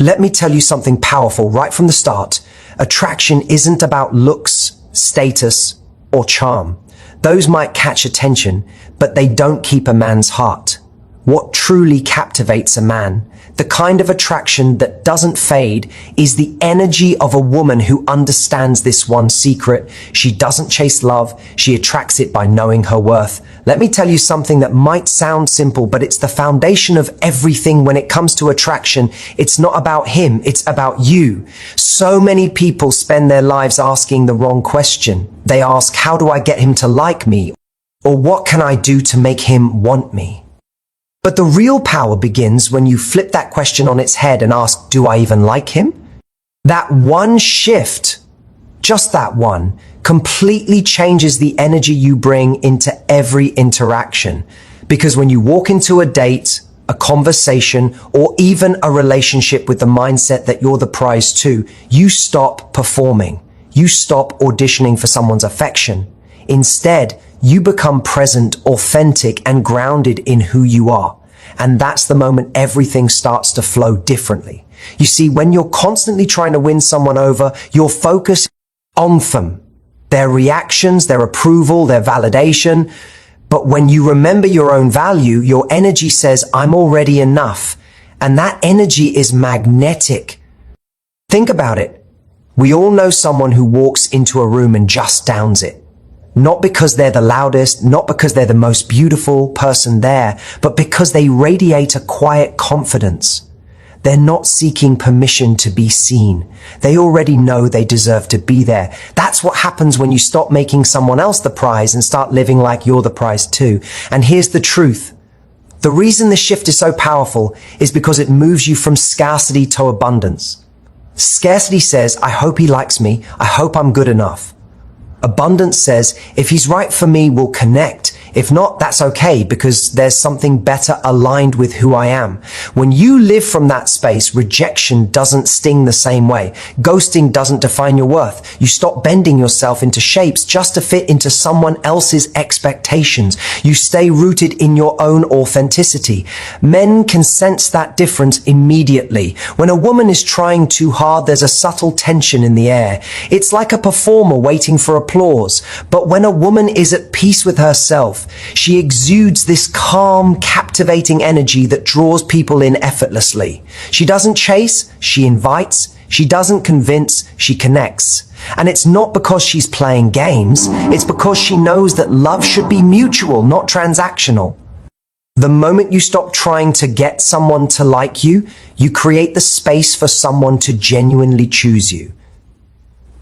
Let me tell you something powerful right from the start. Attraction isn't about looks, status, or charm. Those might catch attention, but they don't keep a man's heart. What truly captivates a man, the kind of attraction that doesn't fade, is the energy of a woman who understands this one secret. She doesn't chase love, she attracts it by knowing her worth. Let me tell you something that might sound simple, but it's the foundation of everything when it comes to attraction. It's not about him, it's about you. So many people spend their lives asking the wrong question. They ask, how do I get him to like me? Or what can I do to make him want me? But the real power begins when you flip that question on its head and ask, do I even like him? That one shift, just that one, completely changes the energy you bring into every interaction. Because when you walk into a date, a conversation, or even a relationship with the mindset that you're the prize too, you stop performing. You stop auditioning for someone's affection. Instead, you become present, authentic, and grounded in who you are. And that's the moment everything starts to flow differently. You see, when you're constantly trying to win someone over, your focus on them, their reactions, their approval, their validation. But when you remember your own value, your energy says, I'm already enough. And that energy is magnetic. Think about it. We all know someone who walks into a room and just downs it. Not because they're the loudest, not because they're the most beautiful person there, but because they radiate a quiet confidence. They're not seeking permission to be seen. They already know they deserve to be there. That's what happens when you stop making someone else the prize and start living like you're the prize too. And here's the truth. The reason this shift is so powerful is because it moves you from scarcity to abundance. Scarcity says, I hope he likes me. I hope I'm good enough. Abundance says, if he's right for me, we'll connect. If not, that's okay, because there's something better aligned with who I am. When you live from that space, rejection doesn't sting the same way. Ghosting doesn't define your worth. You stop bending yourself into shapes just to fit into someone else's expectations. You stay rooted in your own authenticity. Men can sense that difference immediately. When a woman is trying too hard, there's a subtle tension in the air. It's like a performer waiting for applause. But when a woman is at peace with herself, she exudes this calm, captivating energy that draws people in effortlessly. She doesn't chase, she invites. She doesn't convince, she connects. And it's not because she's playing games, it's because she knows that love should be mutual, not transactional. The moment you stop trying to get someone to like you, you create the space for someone to genuinely choose you.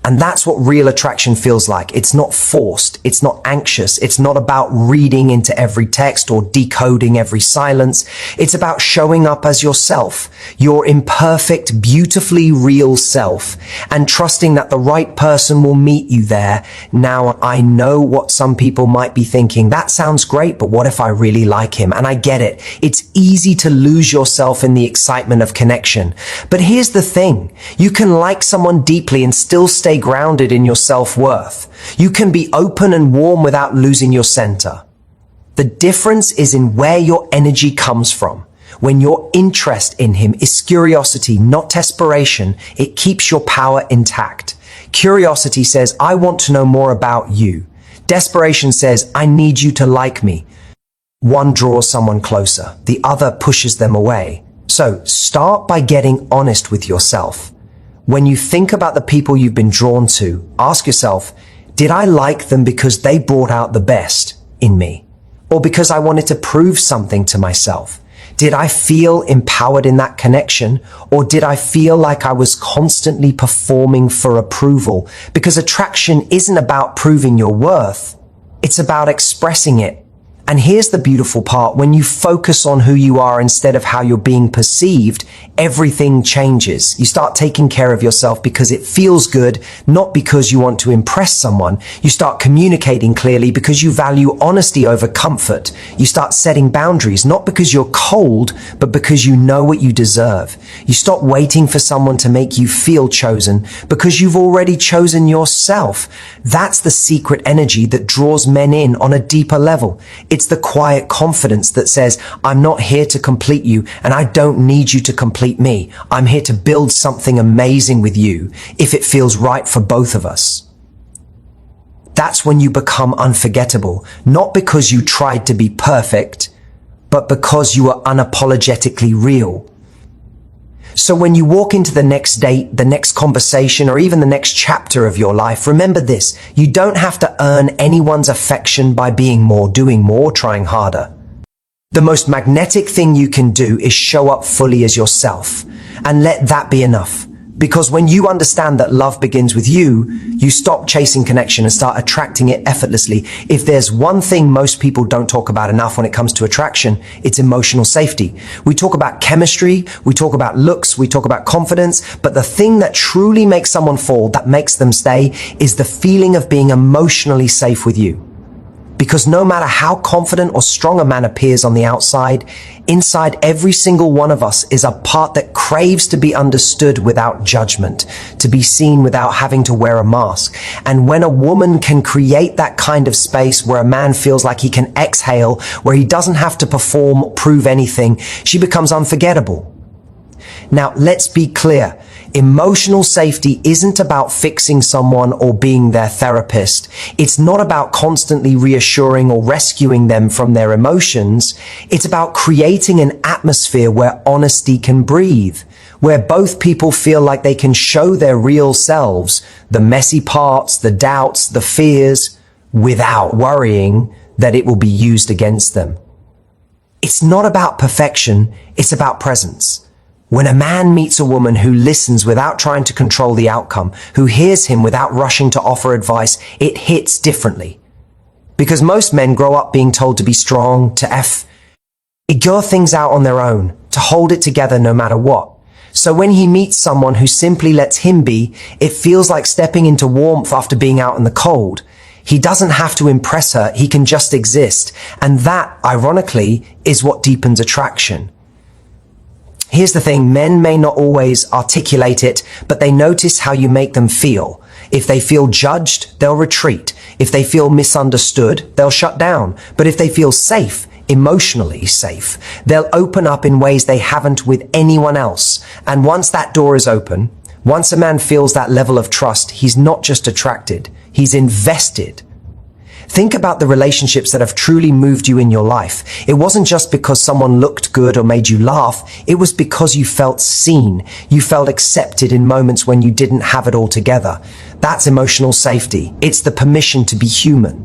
And that's what real attraction feels like. It's not forced. It's not anxious. It's not about reading into every text or decoding every silence. It's about showing up as yourself, your imperfect, beautifully real self, and trusting that the right person will meet you there. Now, I know what some people might be thinking. That sounds great, but what if I really like him? And I get it. It's easy to lose yourself in the excitement of connection. But here's the thing. You can like someone deeply and still stay grounded in your self-worth. You can be open and warm without losing your center. The difference is in where your energy comes from. When your interest in him is curiosity, not desperation, it keeps your power intact. Curiosity says, I want to know more about you. Desperation says, I need you to like me. One draws someone closer, the other pushes them away. So start by getting honest with yourself. When you think about the people you've been drawn to, ask yourself, did I like them because they brought out the best in me? Or because I wanted to prove something to myself? Did I feel empowered in that connection? Or did I feel like I was constantly performing for approval? Because attraction isn't about proving your worth. It's about expressing it. And here's the beautiful part. When you focus on who you are instead of how you're being perceived, everything changes. You start taking care of yourself because it feels good, not because you want to impress someone. You start communicating clearly because you value honesty over comfort. You start setting boundaries, not because you're cold, but because you know what you deserve. You stop waiting for someone to make you feel chosen because you've already chosen yourself. That's the secret energy that draws men in on a deeper level. It's the quiet confidence that says, I'm not here to complete you and I don't need you to complete me. I'm here to build something amazing with you if it feels right for both of us. That's when you become unforgettable, not because you tried to be perfect, but because you are unapologetically real. So when you walk into the next date, the next conversation, or even the next chapter of your life, remember this: you don't have to earn anyone's affection by being more, doing more, trying harder. The most magnetic thing you can do is show up fully as yourself, and let that be enough. Because when you understand that love begins with you, you stop chasing connection and start attracting it effortlessly. If there's one thing most people don't talk about enough when it comes to attraction, it's emotional safety. We talk about chemistry, we talk about looks, we talk about confidence, but the thing that truly makes someone fall, that makes them stay, is the feeling of being emotionally safe with you. Because no matter how confident or strong a man appears on the outside, inside every single one of us is a part that craves to be understood without judgment, to be seen without having to wear a mask. And when a woman can create that kind of space where a man feels like he can exhale, where he doesn't have to perform or prove anything, she becomes unforgettable. Now, let's be clear. Emotional safety isn't about fixing someone or being their therapist. It's not about constantly reassuring or rescuing them from their emotions. It's about creating an atmosphere where honesty can breathe, where both people feel like they can show their real selves, the messy parts, the doubts, the fears, without worrying that it will be used against them. It's not about perfection, it's about presence. When a man meets a woman who listens without trying to control the outcome, who hears him without rushing to offer advice, it hits differently. Because most men grow up being told to be strong, to figure things out on their own, to hold it together no matter what. So when he meets someone who simply lets him be, it feels like stepping into warmth after being out in the cold. He doesn't have to impress her, he can just exist. And that, ironically, is what deepens attraction. Here's the thing, men may not always articulate it, but they notice how you make them feel. If they feel judged, they'll retreat. If they feel misunderstood, they'll shut down. But if they feel safe, emotionally safe, they'll open up in ways they haven't with anyone else. And once that door is open, once a man feels that level of trust, he's not just attracted, he's invested. Think about the relationships that have truly moved you in your life. It wasn't just because someone looked good or made you laugh. It was because you felt seen. You felt accepted in moments when you didn't have it all together. That's emotional safety. It's the permission to be human.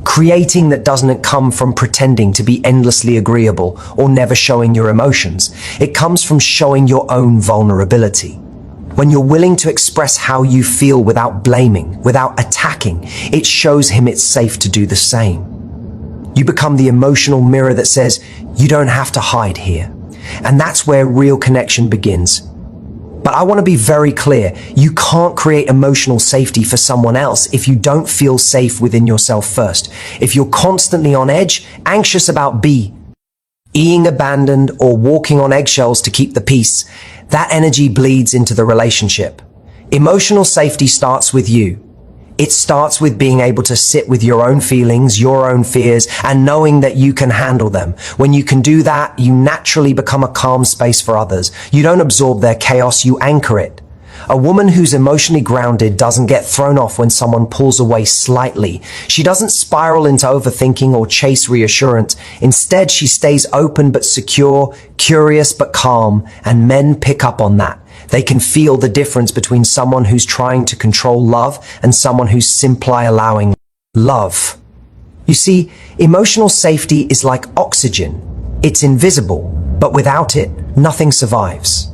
Creating that doesn't come from pretending to be endlessly agreeable or never showing your emotions. It comes from showing your own vulnerability. When you're willing to express how you feel without blaming, without attacking, it shows him it's safe to do the same. You become the emotional mirror that says, you don't have to hide here. And that's where real connection begins. But I want to be very clear, you can't create emotional safety for someone else if you don't feel safe within yourself first. If you're constantly on edge, anxious about being abandoned, or walking on eggshells to keep the peace, that energy bleeds into the relationship. Emotional safety starts with you. It starts with being able to sit with your own feelings, your own fears, and knowing that you can handle them. When you can do that, you naturally become a calm space for others. You don't absorb their chaos, you anchor it. A woman who's emotionally grounded doesn't get thrown off when someone pulls away slightly. She doesn't spiral into overthinking or chase reassurance. Instead, she stays open but secure, curious but calm, and men pick up on that. They can feel the difference between someone who's trying to control love and someone who's simply allowing love. You see, emotional safety is like oxygen. It's invisible, but without it, nothing survives.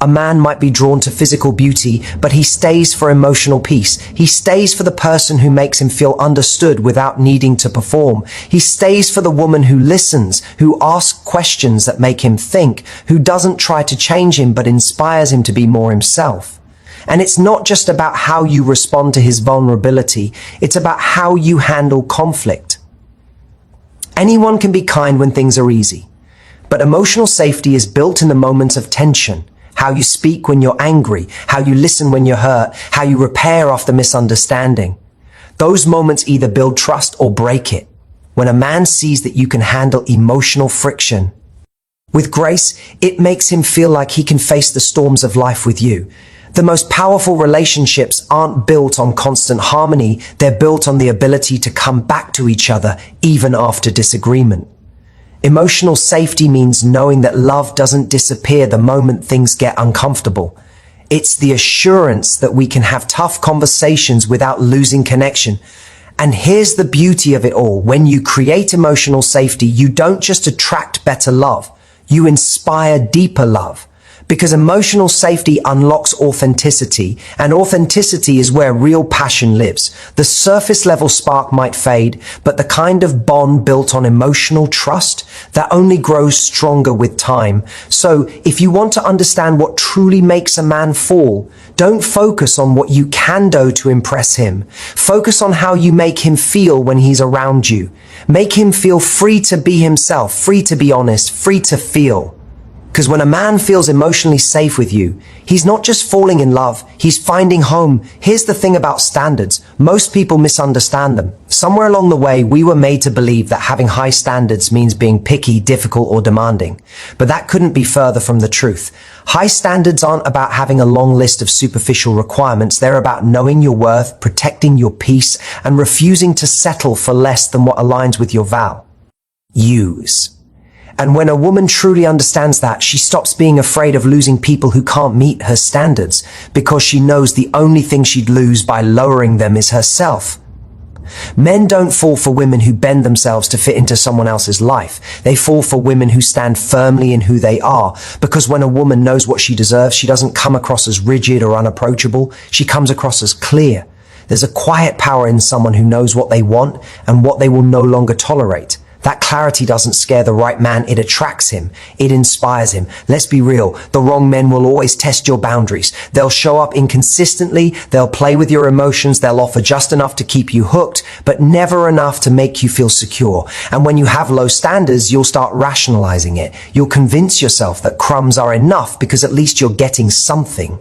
A man might be drawn to physical beauty, but he stays for emotional peace. He stays for the person who makes him feel understood without needing to perform. He stays for the woman who listens, who asks questions that make him think, who doesn't try to change him but inspires him to be more himself. And it's not just about how you respond to his vulnerability, it's about how you handle conflict. Anyone can be kind when things are easy, but emotional safety is built in the moments of tension. How you speak when you're angry, how you listen when you're hurt, how you repair after misunderstanding. Those moments either build trust or break it. When a man sees that you can handle emotional friction with grace, it makes him feel like he can face the storms of life with you. The most powerful relationships aren't built on constant harmony. They're built on the ability to come back to each other even after disagreement. Emotional safety means knowing that love doesn't disappear the moment things get uncomfortable. It's the assurance that we can have tough conversations without losing connection. And here's the beauty of it all. When you create emotional safety, you don't just attract better love, you inspire deeper love. Because emotional safety unlocks authenticity, and authenticity is where real passion lives. The surface level spark might fade, but the kind of bond built on emotional trust, that only grows stronger with time. So if you want to understand what truly makes a man fall, don't focus on what you can do to impress him. Focus on how you make him feel when he's around you. Make him feel free to be himself, free to be honest, free to feel. Because when a man feels emotionally safe with you, he's not just falling in love, he's finding home. Here's the thing about standards. Most people misunderstand them. Somewhere along the way, we were made to believe that having high standards means being picky, difficult, or demanding. But that couldn't be further from the truth. High standards aren't about having a long list of superficial requirements. They're about knowing your worth, protecting your peace, and refusing to settle for less than what aligns with your values. And when a woman truly understands that, she stops being afraid of losing people who can't meet her standards, because she knows the only thing she'd lose by lowering them is herself. Men don't fall for women who bend themselves to fit into someone else's life. They fall for women who stand firmly in who they are, because when a woman knows what she deserves, she doesn't come across as rigid or unapproachable. She comes across as clear. There's a quiet power in someone who knows what they want and what they will no longer tolerate. That clarity doesn't scare the right man, it attracts him. It inspires him. Let's be real, the wrong men will always test your boundaries. They'll show up inconsistently, they'll play with your emotions, they'll offer just enough to keep you hooked, but never enough to make you feel secure. And when you have low standards, you'll start rationalizing it. You'll convince yourself that crumbs are enough because at least you're getting something.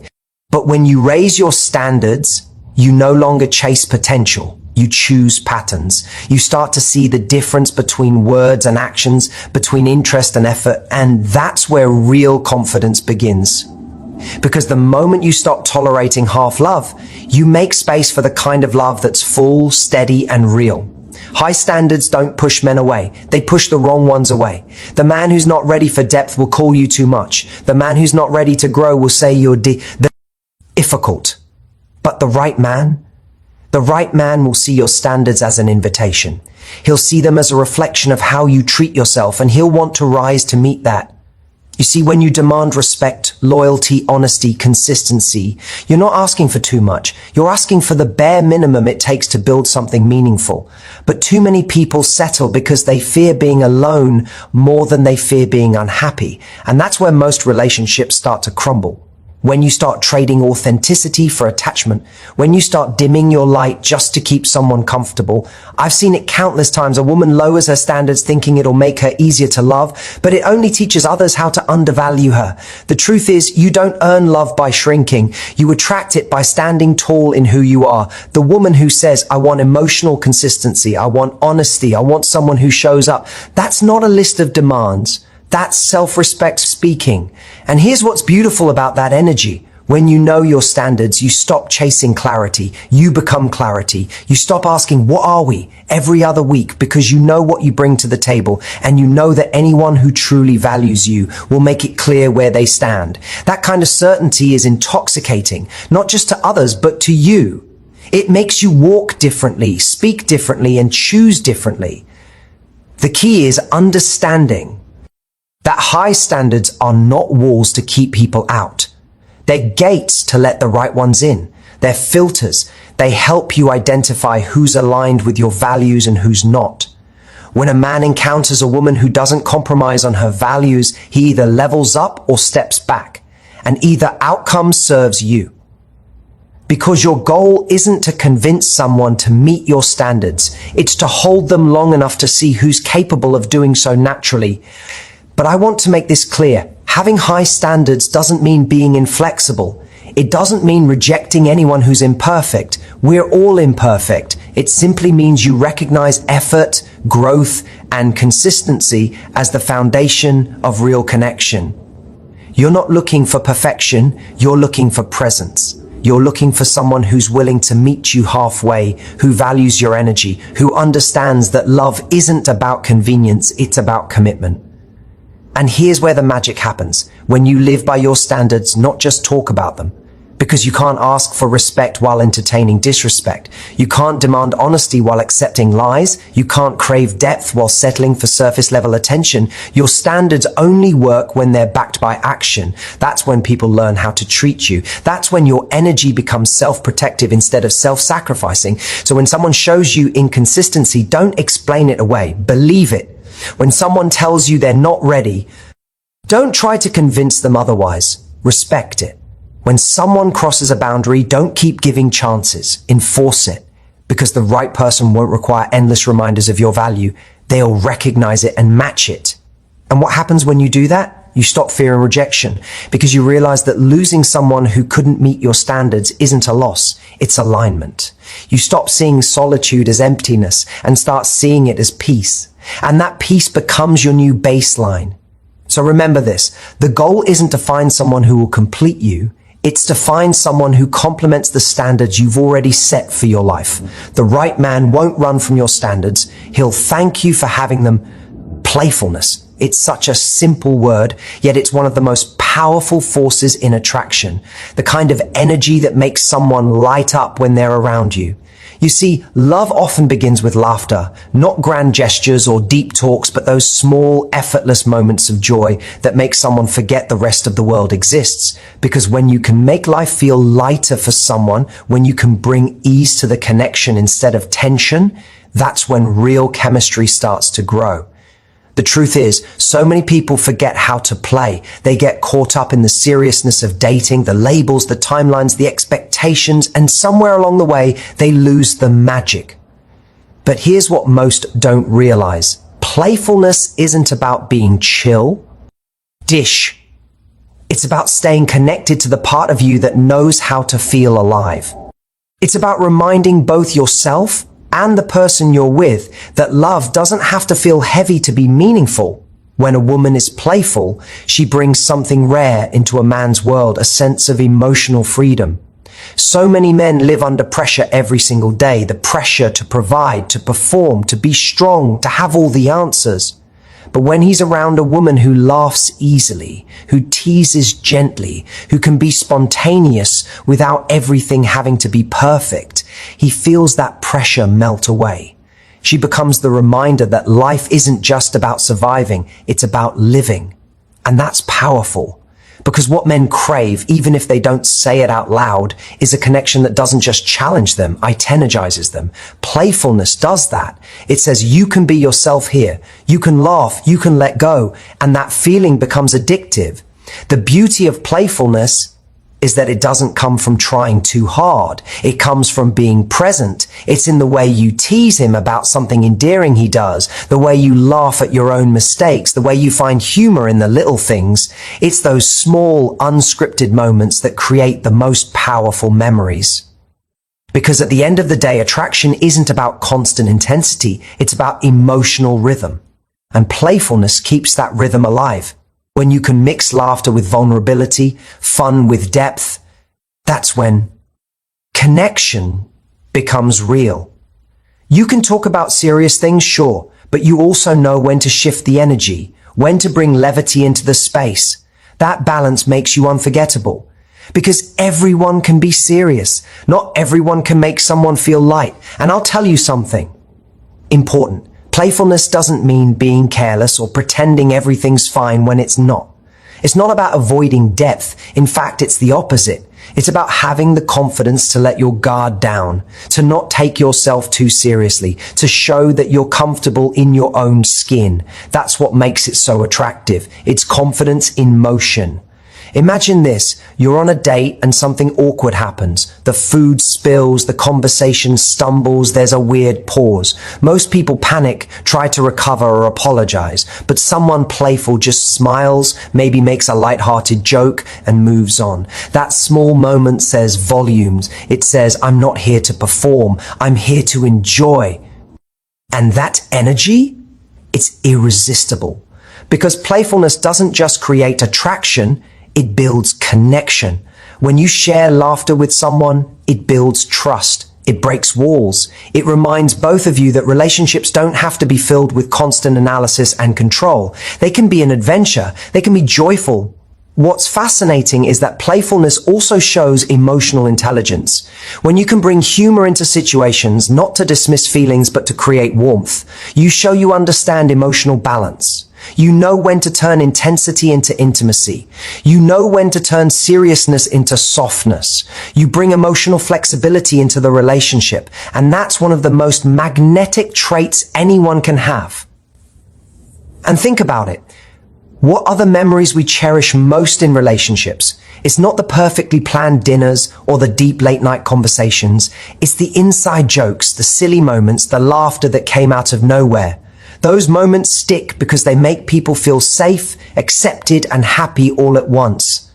But when you raise your standards, you no longer chase potential. You choose patterns. You start to see the difference between words and actions, between interest and effort, and that's where real confidence begins. Because the moment you stop tolerating half love, you make space for the kind of love that's full, steady, and real. High standards don't push men away. They push the wrong ones away. The man who's not ready for depth will call you too much. The man who's not ready to grow will say you're difficult. But the right man will see your standards as an invitation. He'll see them as a reflection of how you treat yourself, and he'll want to rise to meet that. You see, when you demand respect, loyalty, honesty, consistency, you're not asking for too much. You're asking for the bare minimum it takes to build something meaningful. But too many people settle because they fear being alone more than they fear being unhappy. And that's where most relationships start to crumble. When you start trading authenticity for attachment, when you start dimming your light just to keep someone comfortable. I've seen it countless times. A woman lowers her standards thinking it'll make her easier to love, but it only teaches others how to undervalue her. The truth is, you don't earn love by shrinking. You attract it by standing tall in who you are. The woman who says, I want emotional consistency, I want honesty, I want someone who shows up. That's not a list of demands. That's self-respect speaking. And here's what's beautiful about that energy. When you know your standards, you stop chasing clarity. You become clarity. You stop asking, what are we? Every other week, because you know what you bring to the table, and you know that anyone who truly values you will make it clear where they stand. That kind of certainty is intoxicating, not just to others, but to you. It makes you walk differently, speak differently, and choose differently. The key is understanding that high standards are not walls to keep people out. They're gates to let the right ones in. They're filters. They help you identify who's aligned with your values and who's not. When a man encounters a woman who doesn't compromise on her values, he either levels up or steps back, and either outcome serves you. Because your goal isn't to convince someone to meet your standards. It's to hold them long enough to see who's capable of doing so naturally. But I want to make this clear. Having high standards doesn't mean being inflexible. It doesn't mean rejecting anyone who's imperfect. We're all imperfect. It simply means you recognize effort, growth, and consistency as the foundation of real connection. You're not looking for perfection, you're looking for presence. You're looking for someone who's willing to meet you halfway, who values your energy, who understands that love isn't about convenience, it's about commitment. And here's where the magic happens, when you live by your standards, not just talk about them. Because you can't ask for respect while entertaining disrespect. You can't demand honesty while accepting lies. You can't crave depth while settling for surface level attention. Your standards only work when they're backed by action. That's when people learn how to treat you. That's when your energy becomes self-protective instead of self-sacrificing. So when someone shows you inconsistency, don't explain it away. Believe it. When someone tells you they're not ready, don't try to convince them otherwise. Respect it. When someone crosses a boundary, don't keep giving chances. Enforce it. Because the right person won't require endless reminders of your value. They'll recognize it and match it. And what happens when you do that? You stop fearing rejection because you realize that losing someone who couldn't meet your standards isn't a loss. It's alignment. You stop seeing solitude as emptiness and start seeing it as peace. And that peace becomes your new baseline. So remember this. The goal isn't to find someone who will complete you. It's to find someone who complements the standards you've already set for your life. The right man won't run from your standards. He'll thank you for having them. Playfulness. It's such a simple word, yet it's one of the most powerful forces in attraction. The kind of energy that makes someone light up when they're around you. You see, love often begins with laughter, not grand gestures or deep talks, but those small, effortless moments of joy that make someone forget the rest of the world exists. Because when you can make life feel lighter for someone, when you can bring ease to the connection instead of tension, that's when real chemistry starts to grow. The truth is, so many people forget how to play. They get caught up in the seriousness of dating, the labels, the timelines, the expectations, and somewhere along the way, they lose the magic. But here's what most don't realize. Playfulness isn't about being chill. Dish. It's about staying connected to the part of you that knows how to feel alive. It's about reminding both yourself and the person you're with that love doesn't have to feel heavy to be meaningful. When a woman is playful, she brings something rare into a man's world, a sense of emotional freedom. So many men live under pressure every single day, the pressure to provide, to perform, to be strong, to have all the answers. But when he's around a woman who laughs easily, who teases gently, who can be spontaneous without everything having to be perfect, he feels that pressure melt away. She becomes the reminder that life isn't just about surviving, it's about living. And that's powerful. Because what men crave, even if they don't say it out loud, is a connection that doesn't just challenge them, it energizes them. Playfulness does that. It says you can be yourself here. You can laugh, you can let go, and that feeling becomes addictive. The beauty of playfulness is that it doesn't come from trying too hard. It comes from being present. It's in the way you tease him about something endearing he does, the way you laugh at your own mistakes, the way you find humor in the little things. It's those small, unscripted moments that create the most powerful memories. Because at the end of the day, attraction isn't about constant intensity. It's about emotional rhythm. And playfulness keeps that rhythm alive. When you can mix laughter with vulnerability, fun with depth, that's when connection becomes real. You can talk about serious things, sure, but you also know when to shift the energy, when to bring levity into the space. That balance makes you unforgettable. Because everyone can be serious. Not everyone can make someone feel light. And I'll tell you something important. Playfulness doesn't mean being careless or pretending everything's fine when it's not. It's not about avoiding depth. In fact, it's the opposite. It's about having the confidence to let your guard down, to not take yourself too seriously, to show that you're comfortable in your own skin. That's what makes it so attractive. It's confidence in motion. Imagine this, you're on a date and something awkward happens. The food spills, the conversation stumbles, there's a weird pause. Most people panic, try to recover or apologize, but someone playful just smiles, maybe makes a light-hearted joke and moves on. That small moment says volumes. It says, I'm not here to perform, I'm here to enjoy. And that energy, it's irresistible. Because playfulness doesn't just create attraction, it builds connection. When you share laughter with someone, it builds trust. It breaks walls. It reminds both of you that relationships don't have to be filled with constant analysis and control. They can be an adventure. They can be joyful. What's fascinating is that playfulness also shows emotional intelligence. When you can bring humor into situations, not to dismiss feelings, but to create warmth, you show you understand emotional balance. You know when to turn intensity into intimacy. You know when to turn seriousness into softness. You bring emotional flexibility into the relationship, and that's one of the most magnetic traits anyone can have. And think about it. What are the memories we cherish most in relationships? It's not the perfectly planned dinners or the deep late night conversations. It's the inside jokes, the silly moments, the laughter that came out of nowhere. Those moments stick because they make people feel safe, accepted, and happy all at once.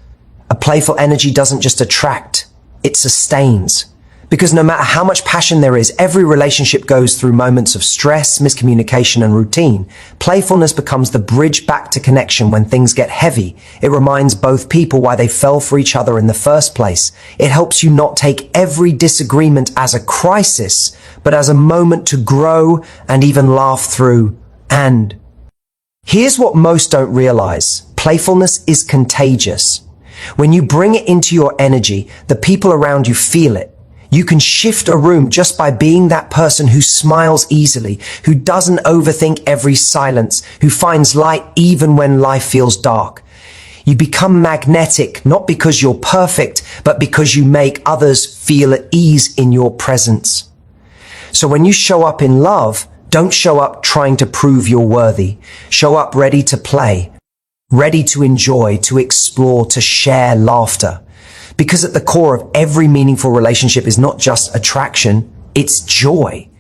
A playful energy doesn't just attract, it sustains. Because no matter how much passion there is, every relationship goes through moments of stress, miscommunication, and routine. Playfulness becomes the bridge back to connection when things get heavy. It reminds both people why they fell for each other in the first place. It helps you not take every disagreement as a crisis, but as a moment to grow and even laugh through. And here's what most don't realize. Playfulness is contagious. When you bring it into your energy, the people around you feel it. You can shift a room just by being that person who smiles easily, who doesn't overthink every silence, who finds light even when life feels dark. You become magnetic, not because you're perfect, but because you make others feel at ease in your presence. So when you show up in love, don't show up trying to prove you're worthy. Show up ready to play, ready to enjoy, to explore, to share laughter. Because at the core of every meaningful relationship is not just attraction, it's joy.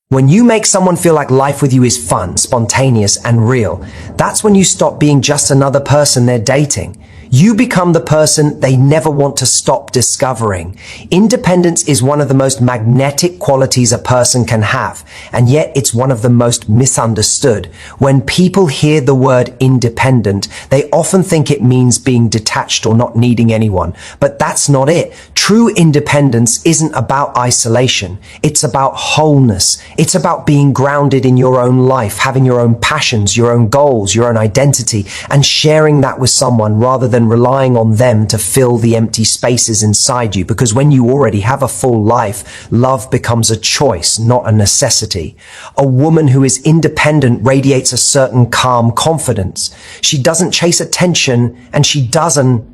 When you make someone feel like life with you is fun, spontaneous, and real, that's when you stop being just another person they're dating. You become the person they never want to stop discovering. Independence is one of the most magnetic qualities a person can have, and yet it's one of the most misunderstood. When people hear the word independent, they often think it means being detached or not needing anyone. But that's not it. True independence isn't about isolation. It's about wholeness. It's about being grounded in your own life, having your own passions, your own goals, your own identity, and sharing that with someone rather than relying on them to fill the empty spaces inside you. Because when you already have a full life, love becomes a choice, not a necessity. A woman who is independent radiates a certain calm confidence. She doesn't chase attention, and she doesn't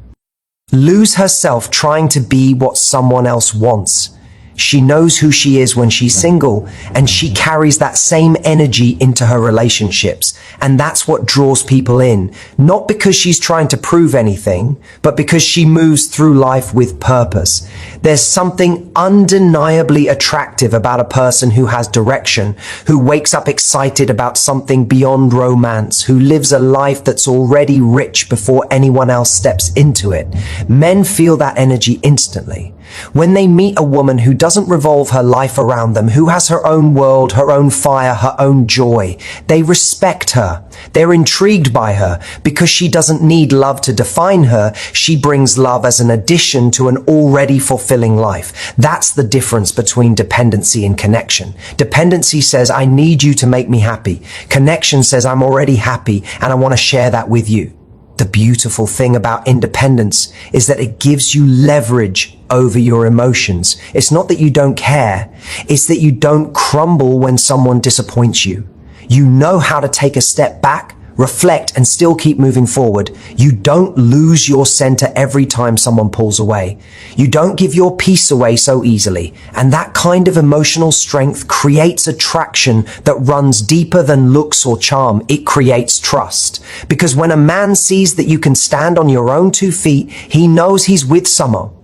lose herself trying to be what someone else wants. She knows who she is when she's single, and she carries that same energy into her relationships. And that's what draws people in, not because she's trying to prove anything, but because she moves through life with purpose. There's something undeniably attractive about a person who has direction, who wakes up excited about something beyond romance, who lives a life that's already rich before anyone else steps into it. Men feel that energy instantly. When they meet a woman who doesn't revolve her life around them, who has her own world, her own fire, her own joy, they respect her. They're intrigued by her because she doesn't need love to define her. She brings love as an addition to an already fulfilling life. That's the difference between dependency and connection. Dependency says, I need you to make me happy. Connection says, I'm already happy and I want to share that with you. The beautiful thing about independence is that it gives you leverage over your emotions. It's not that you don't care. It's that you don't crumble when someone disappoints you. You know how to take a step back, reflect, and still keep moving forward. You don't lose your center every time someone pulls away. You don't give your peace away so easily. And that kind of emotional strength creates attraction that runs deeper than looks or charm. It creates trust. Because when a man sees that you can stand on your own 2 feet, he knows he's with someone.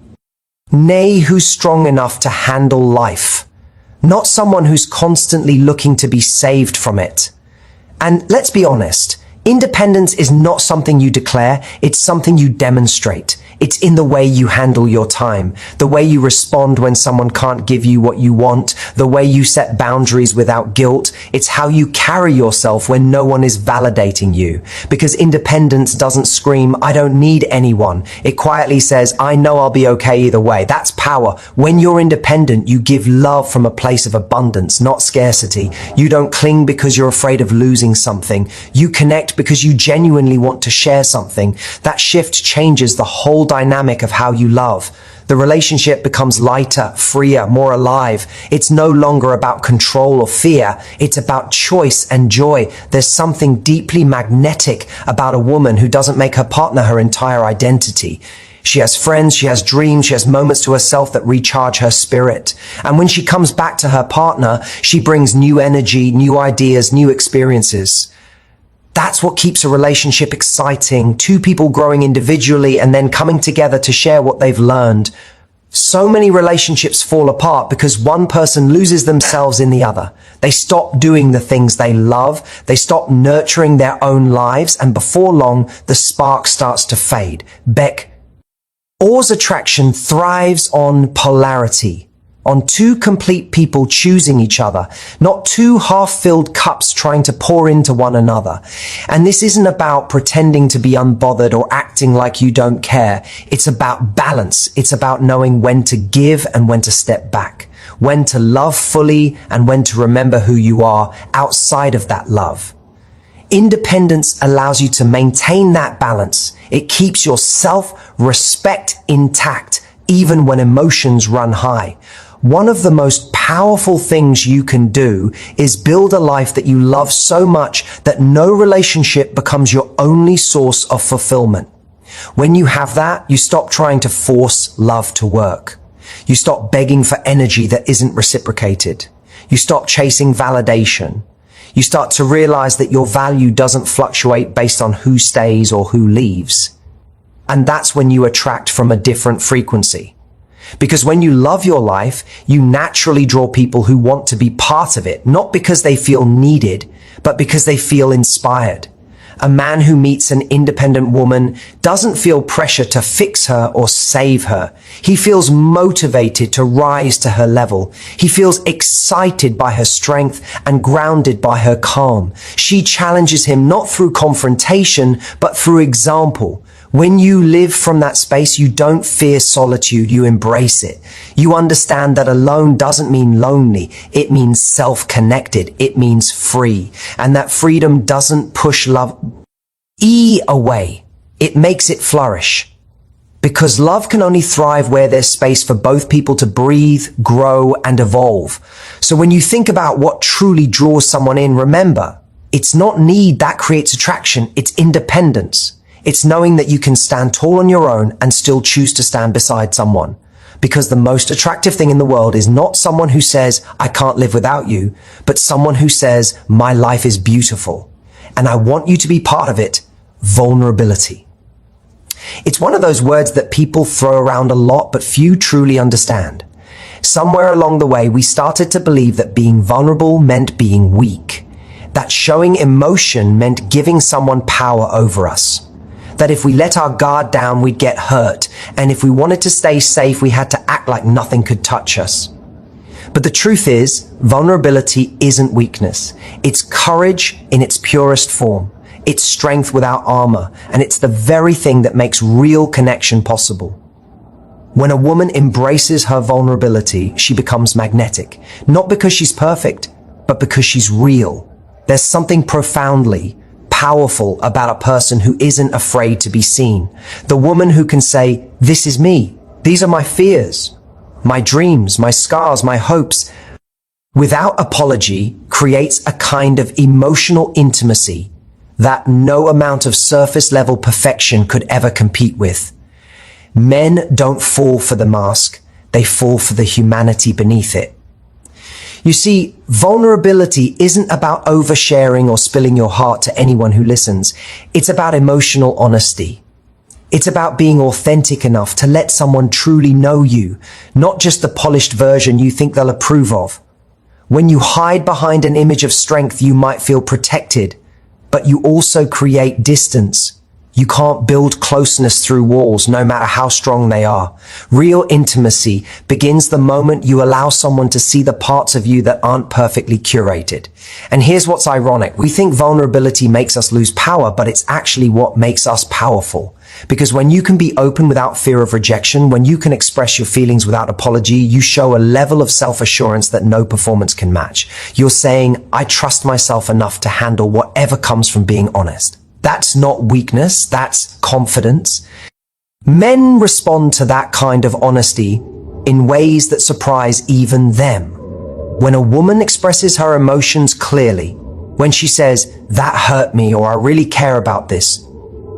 Nay, who's strong enough to handle life. Not someone who's constantly looking to be saved from it. And let's be honest, independence is not something you declare, it's something you demonstrate. It's in the way you handle your time, the way you respond when someone can't give you what you want, the way you set boundaries without guilt. It's how you carry yourself when no one is validating you. Because independence doesn't scream, I don't need anyone. It quietly says, I know I'll be okay either way. That's power. When you're independent, you give love from a place of abundance, not scarcity. You don't cling because you're afraid of losing something. You connect because you genuinely want to share something. That shift changes the whole dynamic of how you love. The relationship becomes lighter, freer, more alive. It's no longer about control or fear. It's about choice and joy. There's something deeply magnetic about a woman who doesn't make her partner her entire identity. She has friends, she has dreams, she has moments to herself that recharge her spirit. And when she comes back to her partner, she brings new energy, new ideas, new experiences. That's what keeps a relationship exciting. Two people growing individually and then coming together to share what they've learned. So many relationships fall apart because one person loses themselves in the other. They stop doing the things they love. They stop nurturing their own lives. And before long, the spark starts to fade. Or's attraction thrives on polarity, on two complete people choosing each other, not two half-filled cups trying to pour into one another. And this isn't about pretending to be unbothered or acting like you don't care. It's about balance. It's about knowing when to give and when to step back, when to love fully and when to remember who you are outside of that love. Independence allows you to maintain that balance. It keeps your self-respect intact, even when emotions run high. One of the most powerful things you can do is build a life that you love so much that no relationship becomes your only source of fulfillment. When you have that, you stop trying to force love to work. You stop begging for energy that isn't reciprocated. You stop chasing validation. You start to realize that your value doesn't fluctuate based on who stays or who leaves. And that's when you attract from a different frequency. Because when you love your life, you naturally draw people who want to be part of it, not because they feel needed, but because they feel inspired. A man who meets an independent woman doesn't feel pressure to fix her or save her. He feels motivated to rise to her level. He feels excited by her strength and grounded by her calm. She challenges him not through confrontation, but through example. When you live from that space, you don't fear solitude, you embrace it. You understand that alone doesn't mean lonely. It means self-connected. It means free. And that freedom doesn't push love away. It makes it flourish. Because love can only thrive where there's space for both people to breathe, grow, and evolve. So when you think about what truly draws someone in, remember, it's not need that creates attraction, it's independence. It's knowing that you can stand tall on your own and still choose to stand beside someone. Because the most attractive thing in the world is not someone who says, I can't live without you, but someone who says, my life is beautiful, and I want you to be part of it. Vulnerability. It's one of those words that people throw around a lot, but few truly understand. Somewhere along the way, we started to believe that being vulnerable meant being weak, that showing emotion meant giving someone power over us. That if we let our guard down, we'd get hurt. And if we wanted to stay safe, we had to act like nothing could touch us. But the truth is, vulnerability isn't weakness. It's courage in its purest form. It's strength without armor. And it's the very thing that makes real connection possible. When a woman embraces her vulnerability, she becomes magnetic. Not because she's perfect, but because she's real. There's something profoundly powerful about a person who isn't afraid to be seen. The woman who can say, this is me. These are my fears, my dreams, my scars, my hopes. Without apology, creates a kind of emotional intimacy that no amount of surface level perfection could ever compete with. Men don't fall for the mask. They fall for the humanity beneath it. You see, vulnerability isn't about oversharing or spilling your heart to anyone who listens. It's about emotional honesty. It's about being authentic enough to let someone truly know you, not just the polished version you think they'll approve of. When you hide behind an image of strength, you might feel protected, but you also create distance. You can't build closeness through walls, no matter how strong they are. Real intimacy begins the moment you allow someone to see the parts of you that aren't perfectly curated. And here's what's ironic. We think vulnerability makes us lose power, but it's actually what makes us powerful. Because when you can be open without fear of rejection, when you can express your feelings without apology, you show a level of self-assurance that no performance can match. You're saying, I trust myself enough to handle whatever comes from being honest. That's not weakness, that's confidence. Men respond to that kind of honesty in ways that surprise even them. When a woman expresses her emotions clearly, when she says, that hurt me, or I really care about this,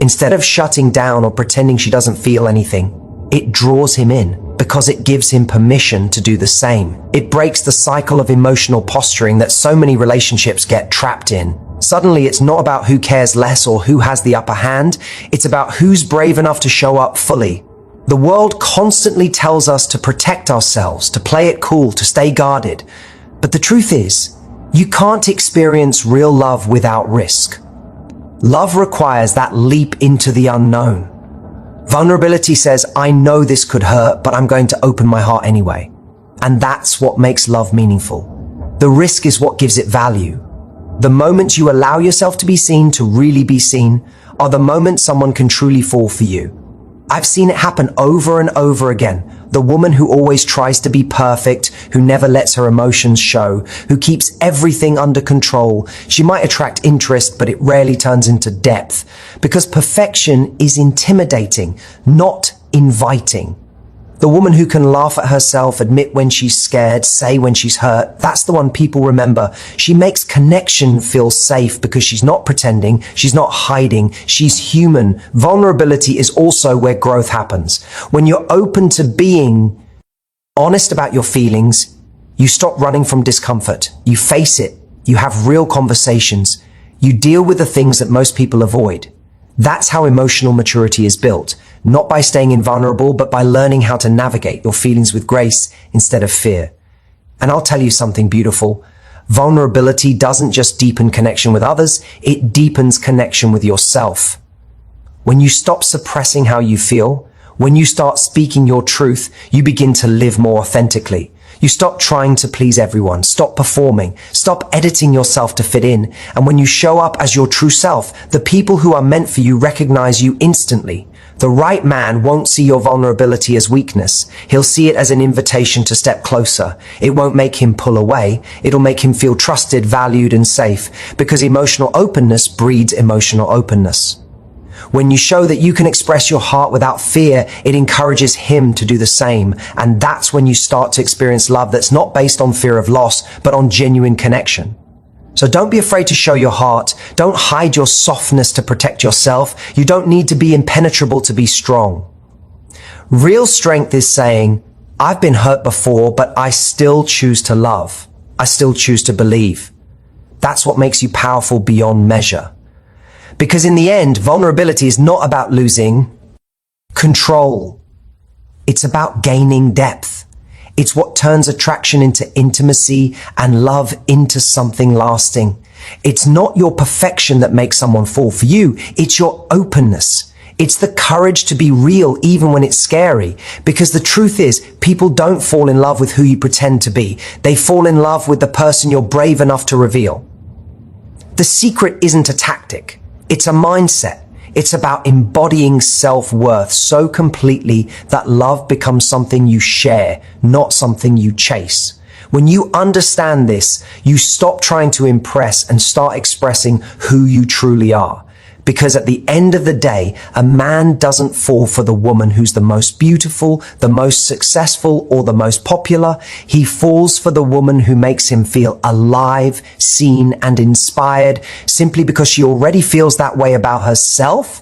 instead of shutting down or pretending she doesn't feel anything, it draws him in because it gives him permission to do the same. It breaks the cycle of emotional posturing that so many relationships get trapped in. Suddenly, it's not about who cares less or who has the upper hand. It's about who's brave enough to show up fully. The world constantly tells us to protect ourselves, to play it cool, to stay guarded. But the truth is, you can't experience real love without risk. Love requires that leap into the unknown. Vulnerability says, I know this could hurt, but I'm going to open my heart anyway. And that's what makes love meaningful. The risk is what gives it value. The moments you allow yourself to be seen, to really be seen, are the moments someone can truly fall for you. I've seen it happen over and over again. The woman who always tries to be perfect, who never lets her emotions show, who keeps everything under control. She might attract interest, but it rarely turns into depth. Because perfection is intimidating, not inviting. The woman who can laugh at herself, admit when she's scared, say when she's hurt, that's the one people remember. She makes connection feel safe because she's not pretending, she's not hiding, she's human. Vulnerability is also where growth happens. When you're open to being honest about your feelings, you stop running from discomfort. You face it. You have real conversations. You deal with the things that most people avoid. That's how emotional maturity is built. Not by staying invulnerable, but by learning how to navigate your feelings with grace instead of fear. And I'll tell you something beautiful. Vulnerability doesn't just deepen connection with others, it deepens connection with yourself. When you stop suppressing how you feel, when you start speaking your truth, you begin to live more authentically. You stop trying to please everyone, stop performing, stop editing yourself to fit in. And when you show up as your true self, the people who are meant for you recognize you instantly. The right man won't see your vulnerability as weakness. He'll see it as an invitation to step closer. It won't make him pull away. It'll make him feel trusted, valued, and safe, because emotional openness breeds emotional openness. When you show that you can express your heart without fear, it encourages him to do the same. And that's when you start to experience love that's not based on fear of loss, but on genuine connection. So don't be afraid to show your heart. Don't hide your softness to protect yourself. You don't need to be impenetrable to be strong. Real strength is saying, I've been hurt before, but I still choose to love. I still choose to believe. That's what makes you powerful beyond measure. Because in the end, vulnerability is not about losing control. It's about gaining depth. It's what turns attraction into intimacy and love into something lasting. It's not your perfection that makes someone fall for you. It's your openness. It's the courage to be real even when it's scary. Because the truth is, people don't fall in love with who you pretend to be. They fall in love with the person you're brave enough to reveal. The secret isn't a tactic. It's a mindset. It's about embodying self-worth so completely that love becomes something you share, not something you chase. When you understand this, you stop trying to impress and start expressing who you truly are. Because at the end of the day, a man doesn't fall for the woman who's the most beautiful, the most successful, or the most popular. He falls for the woman who makes him feel alive, seen, and inspired simply because she already feels that way about herself